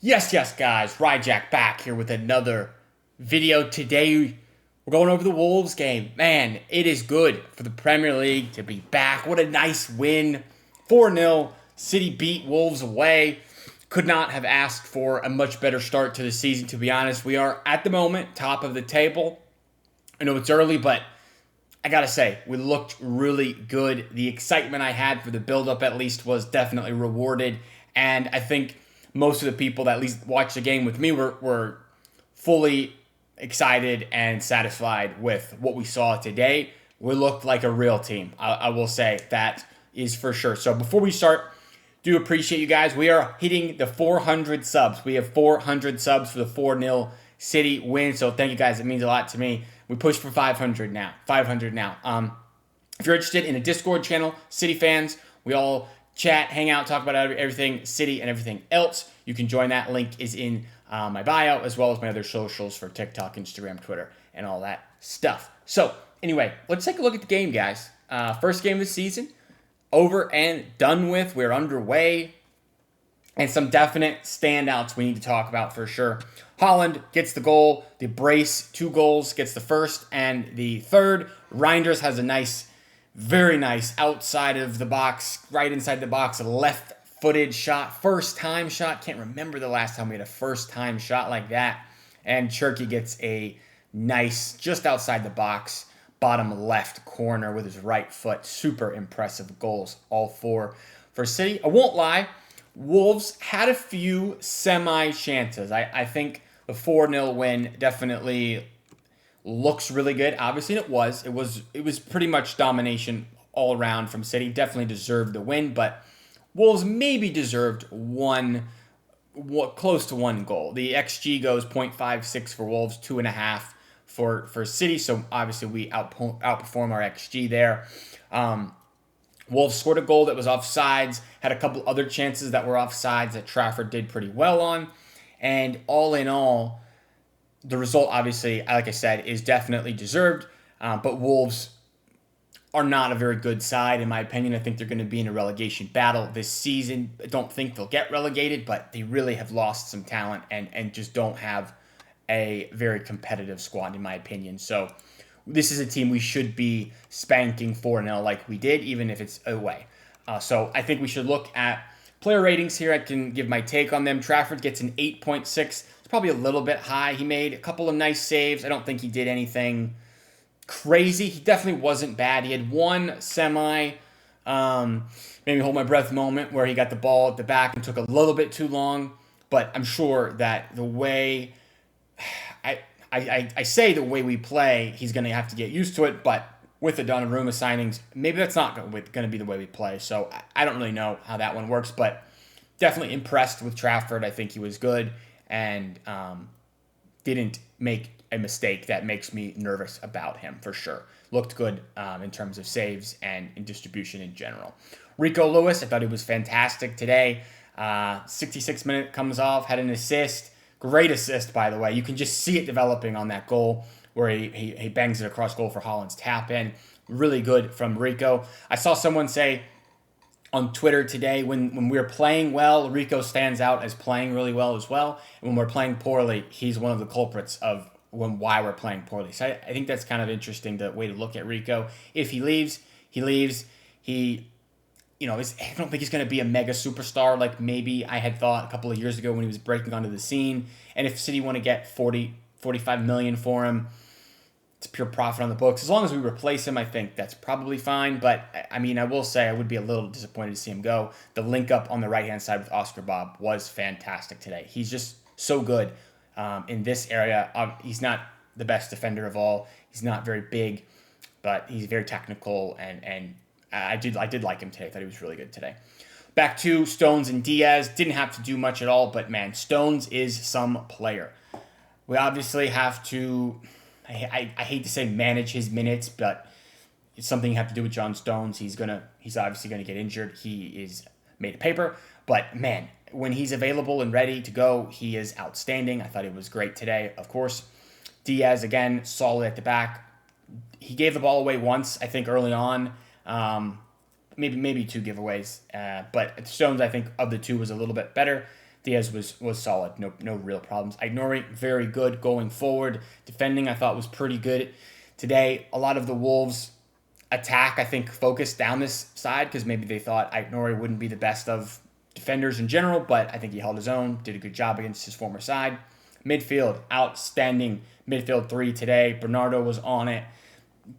Yes, guys. Ryjack back here with another video. Today, we're going over the Wolves game. Man, it is good for the Premier League to be back. What a nice win. 4-0. City beat Wolves away. Could not have asked for a much better start to the season, to be honest. We are, at the moment, top of the table. I know it's early, but I gotta say, we looked really good. The excitement I had for the build-up, at least, was definitely rewarded. And I think most of the people that at least watched the game with me were fully excited and satisfied with what we saw today. We looked like a real team. I will say that is for sure. So before we start, do appreciate you guys. We are hitting the 400 subs. We have 400 subs for the 4-0 City win. So thank you guys. It means a lot to me. We pushed for 500 now. 500 now. If you're interested in a Discord channel, City fans, we all chat, hang out, talk about everything City and everything else. You can join that. Link is in my bio, as well as my other socials for TikTok, Instagram, Twitter, and all that stuff. So anyway, let's take a look at the game, guys. First game of the season, over and done with. We're underway. And some definite standouts we need to talk about for sure. Haaland gets the goal. The brace, 2 goals, gets the first and the third. Reinders has a nice, very nice outside of the box, right inside the box, left-footed shot. First-time shot. Can't remember the last time we had a first-time shot like that. And Cherky gets a nice, just outside the box, bottom left corner with his right foot. Super impressive goals, all four for City. I won't lie. Wolves had a few semi-chances. I think the 4-0 win definitely looks really good. Obviously, it was pretty much domination all around from City. Definitely deserved the win, but Wolves maybe deserved close to one goal. The XG goes 0.56 for Wolves, 2.5 for City. So obviously we outperform our XG there. Wolves scored a goal that was offsides, had a couple other chances that were offsides that Trafford did pretty well on. And all in all, the result, obviously, like I said, is definitely deserved. But Wolves are not a very good side, in my opinion. I think they're going to be in a relegation battle this season. I don't think they'll get relegated, but they really have lost some talent and just don't have a very competitive squad, in my opinion. So this is a team we should be spanking 4-0 like we did, even if it's away. So I think we should look at player ratings here. I can give my take on them. Trafford gets an 8.6. It's probably a little bit high. He made a couple of nice saves. I don't think he did anything crazy. He definitely wasn't bad. He had one made me hold my breath moment where he got the ball at the back and took a little bit too long. But I'm sure that the way I say the way we play, he's going to have to get used to it, but with the Donnarumma signings, maybe that's not going to be the way we play. So I don't really know how that one works, but definitely impressed with Trafford. I think he was good and didn't make a mistake that makes me nervous about him for sure. Looked good in terms of saves and in distribution in general. Rico Lewis, I thought he was fantastic today. 66 minute comes off, had an assist. Great assist, by the way. You can just see it developing on that goal where he bangs it across goal for Haaland's tap in. Really good from Rico. I saw someone say on Twitter today, when we're playing well, Rico stands out as playing really well as well. And when we're playing poorly, he's one of the culprits of why we're playing poorly. So I think that's kind of interesting, the way to look at Rico. If he leaves, he leaves. I don't think he's going to be a mega superstar like maybe I had thought a couple of years ago when he was breaking onto the scene. And if City want to get 45 million for him, it's pure profit on the books. As long as we replace him, I think that's probably fine. But, I mean, I will say I would be a little disappointed to see him go. The link up on the right-hand side with Oscar Bob was fantastic today. He's just so good in this area. He's not the best defender of all. He's not very big, but he's very technical and I did like him today. I thought he was really good today. Back to Stones and Diaz. Didn't have to do much at all, but man, Stones is some player. We obviously have to, I hate to say manage his minutes, but it's something you have to do with John Stones. He's obviously gonna get injured. He is made of paper, but man, when he's available and ready to go, he is outstanding. I thought he was great today, of course. Diaz, again, solid at the back. He gave the ball away once, I think, early on. Maybe 2 giveaways. But Stones, I think, of the two was a little bit better. Diaz was solid. No real problems. Aït-Nouri, very good going forward. Defending, I thought, was pretty good today. A lot of the Wolves attack, I think, focused down this side because maybe they thought Aït-Nouri wouldn't be the best of defenders in general, but I think he held his own, did a good job against his former side. Midfield, outstanding midfield three today. Bernardo was on it.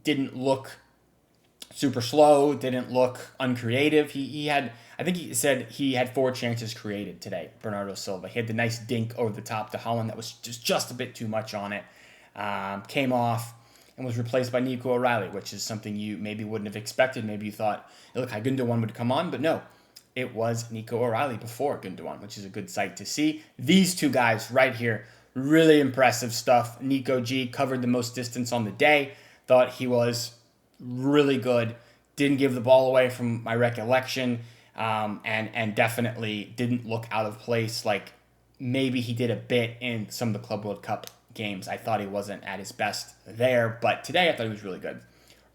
Didn't look super slow, didn't look uncreative. He had, I think he said he had 4 chances created today, Bernardo Silva. He had the nice dink over the top to Haaland that was just a bit too much on it. Came off and was replaced by Nico O'Reilly, which is something you maybe wouldn't have expected. Maybe you thought, look, Gundogan would come on, but no. It was Nico O'Reilly before Gundogan, which is a good sight to see. These two guys right here, really impressive stuff. Nico G covered the most distance on the day. Thought he was really good. Didn't give the ball away from my recollection, and definitely didn't look out of place like maybe he did a bit in some of the Club World Cup games. I thought he wasn't at his best there, but today I thought he was really good.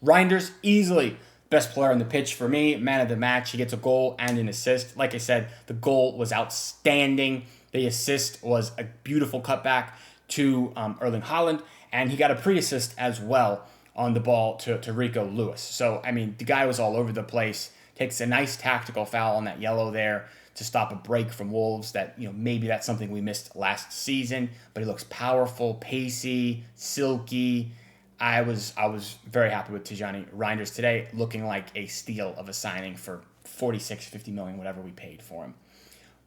Reinders, easily best player on the pitch for me, man of the match. He gets a goal and an assist. Like I said, the goal was outstanding. The assist was a beautiful cutback to Erling Haaland, and he got a pre-assist as well on the ball to Rico Lewis. So, I mean, the guy was all over the place. Takes a nice tactical foul on that yellow there to stop a break from Wolves that, maybe that's something we missed last season, but he looks powerful, pacey, silky. I was very happy with Tijani Reinders today, looking like a steal of a signing for 46, 50 million, whatever we paid for him.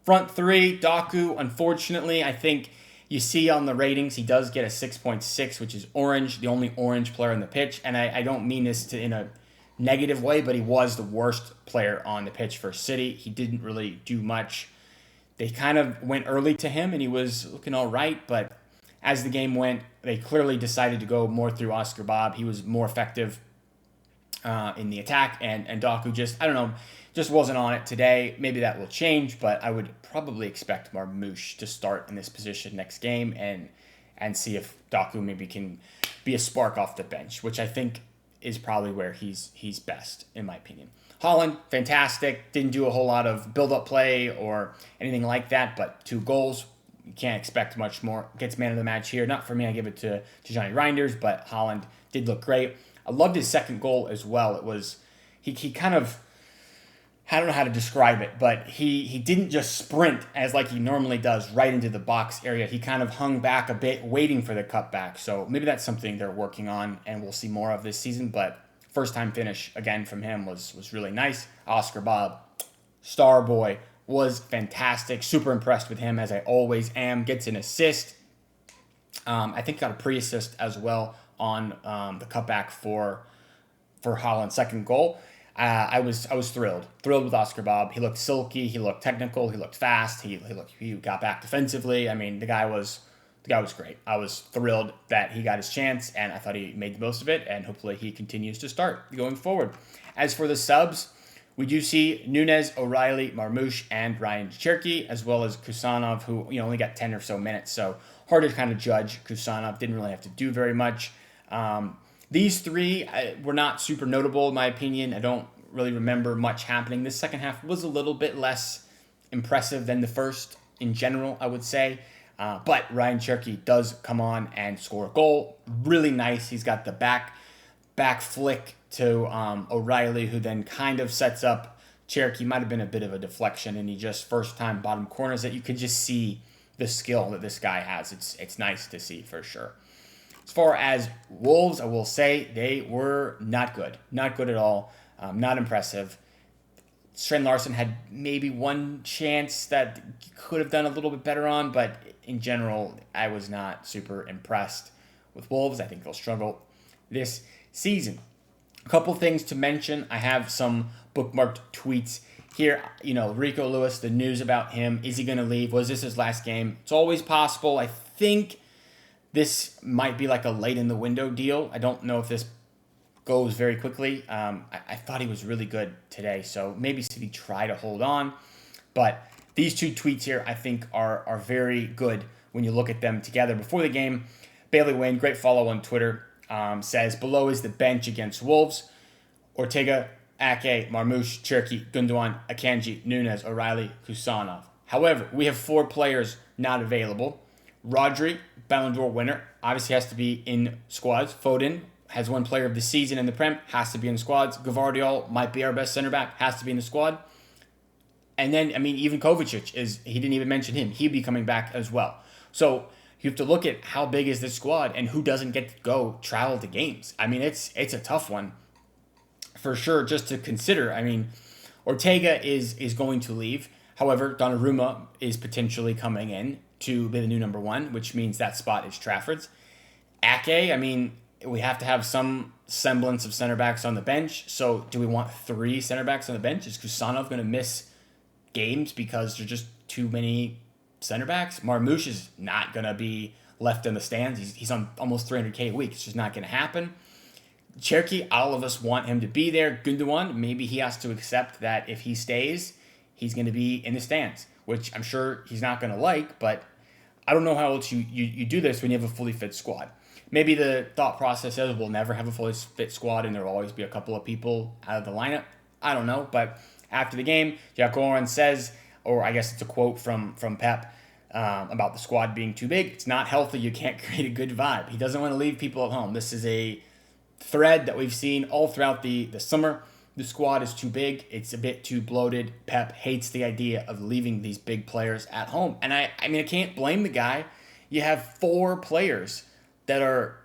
Front three, Doku, unfortunately, I think you see on the ratings, he does get a 6.6, which is orange, the only orange player on the pitch. And I don't mean this in a negative way, but he was the worst player on the pitch for City. He didn't really do much. They kind of went early to him, and he was looking all right, but as the game went, they clearly decided to go more through Oscar Bob. He was more effective in the attack, and Doku just wasn't on it today. Maybe that will change, but I would probably expect Marmoush to start in this position next game and see if Doku maybe can be a spark off the bench, which I think is probably where he's best, in my opinion. Haaland, fantastic. Didn't do a whole lot of build-up play or anything like that, but 2 goals. You can't expect much more. Gets man of the match here. Not for me, I give it to Tijani Reinders, but Haaland did look great. I loved his second goal as well. It was, he kind of, I don't know how to describe it, but he didn't just sprint as like he normally does right into the box area. He kind of hung back a bit, waiting for the cutback. So maybe that's something they're working on, and we'll see more of this season. But first time finish again from him was really nice. Oscar Bob, star boy, was fantastic. Super impressed with him, as I always am. Gets an assist. I think got a pre-assist as well on the cutback for Haaland's second goal. I was thrilled with Oscar Bob. He looked silky. He looked technical. He looked fast. He got back defensively. I mean, the guy was great. I was thrilled that he got his chance, and I thought he made the most of it, and hopefully he continues to start going forward. As for the subs, we do see Nunes, O'Reilly, Marmoush, and Ryan Cherki, as well as Kusanov, who only got 10 or so minutes, so hard to kind of judge. Kusanov didn't really have to do very much. These 3 were not super notable, in my opinion. I don't really remember much happening. This second half was a little bit less impressive than the first in general, I would say. But Ryan Cherki does come on and score a goal. Really nice. He's got the back flick to O'Reilly, who then kind of sets up Cherki. Might have been a bit of a deflection, and he just first time bottom corners that you could just see the skill that this guy has. It's nice to see for sure. As far as Wolves, I will say they were not good. Not good at all. Not impressive. Strand Larson had maybe one chance that he could have done a little bit better on, but in general, I was not super impressed with Wolves. I think they'll struggle this season. A couple things to mention. I have some bookmarked tweets here. Rico Lewis, the news about him. Is he going to leave? Was this his last game? It's always possible. I think this might be like a late in the window deal. I don't know if this goes very quickly. I thought he was really good today, so maybe City try to hold on. But these 2 tweets here, I think, are very good when you look at them together. Before the game, Bailey Wayne, great follow on Twitter, says, below is the bench against Wolves. Ortega, Ake, Marmoush, Cherki, Gundogan, Akanji, Nunes, O'Reilly, Kusanov. However, we have 4 players not available. Rodri, Ballon d'Or winner, obviously has to be in squads. Foden has won player of the season in the Prem, has to be in squads. Gvardiol might be our best center back, has to be in the squad. And then, I mean, even Kovacic he didn't even mention him. He'd be coming back as well. So you have to look at how big is this squad and who doesn't get to go travel to games. I mean, it's a tough one for sure just to consider. I mean, Ortega is going to leave. However, Donnarumma is potentially coming in to be the new number 1, which means that spot is Trafford's. Ake, I mean, we have to have some semblance of center backs on the bench. So do we want 3 center backs on the bench? Is Kusanov going to miss games because there's just too many center backs? Marmoush is not going to be left in the stands. He's on almost 300K a week. It's just not going to happen. Cherki, all of us want him to be there. Gundogan, maybe he has to accept that if he stays, he's going to be in the stands, which I'm sure he's not going to like, but I don't know how else you do this when you have a fully fit squad. Maybe the thought process is we'll never have a fully fit squad and there will always be a couple of people out of the lineup. I don't know, but after the game, Jack Oren says, or I guess it's a quote from Pep about the squad being too big. It's not healthy. You can't create a good vibe. He doesn't want to leave people at home. This is a thread that we've seen all throughout the summer. The squad is too big. It's a bit too bloated. Pep hates the idea of leaving these big players at home. And I mean, I can't blame the guy. You have 4 players that are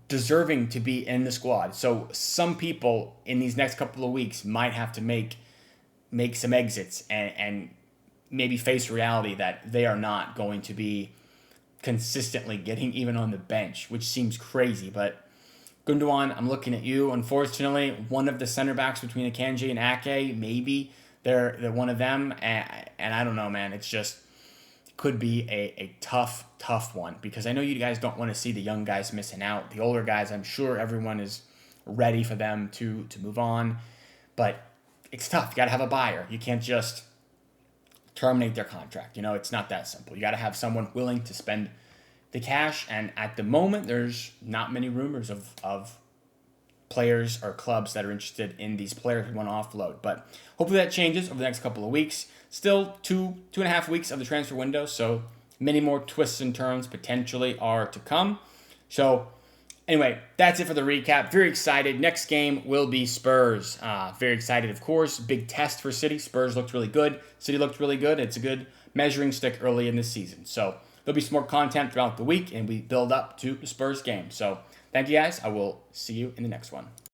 deserving to be in the squad. So some people in these next couple of weeks might have to make some exits and maybe face reality that they are not going to be consistently getting even on the bench, which seems crazy. But Gundogan, I'm looking at you. Unfortunately, one of the center backs between Akanji and Ake, maybe they're one of them. And I don't know, man. It's just could be a tough one because I know you guys don't want to see the young guys missing out. The older guys, I'm sure everyone is ready for them to move on. But it's tough. You got to have a buyer. You can't just terminate their contract. You know, it's not that simple. You got to have someone willing to spend the cash. And at the moment, there's not many rumors of players or clubs that are interested in these players who want to offload. But hopefully that changes over the next couple of weeks. Still 2.5 weeks of the transfer window, so many more twists and turns potentially are to come. So anyway, that's it for the recap. Very excited. Next game will be Spurs. Very excited, of course. Big test for City. Spurs looked really good. City looked really good. It's a good measuring stick early in the season. So there'll be some more content throughout the week, and we build up to the Spurs game. So thank you guys. I will see you in the next one.